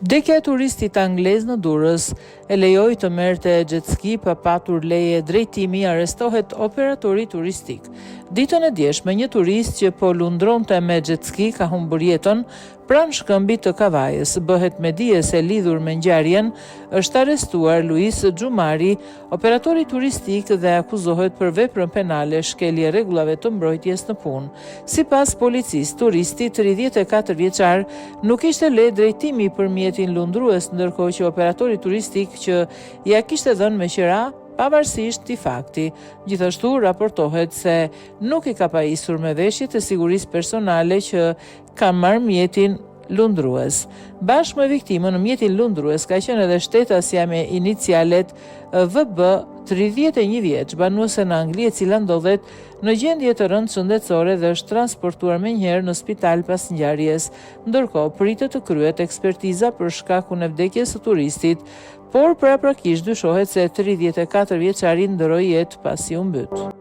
Vdekja e turistit anglez në Durrës e lejoi të merrte jet ski pa patur leje drejtimi, arrestohet operatori turistik. Ditën e djeshme, një turist që po lundronte me jet ski ka humbur jetën pranë shkëmbit të Kavajës. Bëhet me dije se lidhur me ngjarjen është arrestuar Luis Xhumari, operatori turistik, dhe akuzohet për veprën penale shkelje rregullave të mbrojtjes në punë. Sipas policisë, turisti 34 vjeçar nuk ishte le drejtimi për mjetin lundrues, ndërkohë që operatori turistik që ja kishte dhënë me qira pavarësisht këtij fakti. Gjithashtu raportohet se nuk i ka pajisur me veshjet e sigurisë personale që ka marrë mjetin lundrues. Bashkë me viktimën në mjetin lundrues ka qenë edhe shtetësja me inicialet VB, 31 vjeç, banuese në Angli, e cila ndodhet në gjendje të rëndë shëndetësore dhe është transportuar menjëherë në spital pas ngjarjes. Ndërkohë pritet të kryhet ekspertiza për shkakun e vdekjes së turistit, por paraprakisht dyshohet se 34 vjeçari ndroi jetë pasi u mbyt.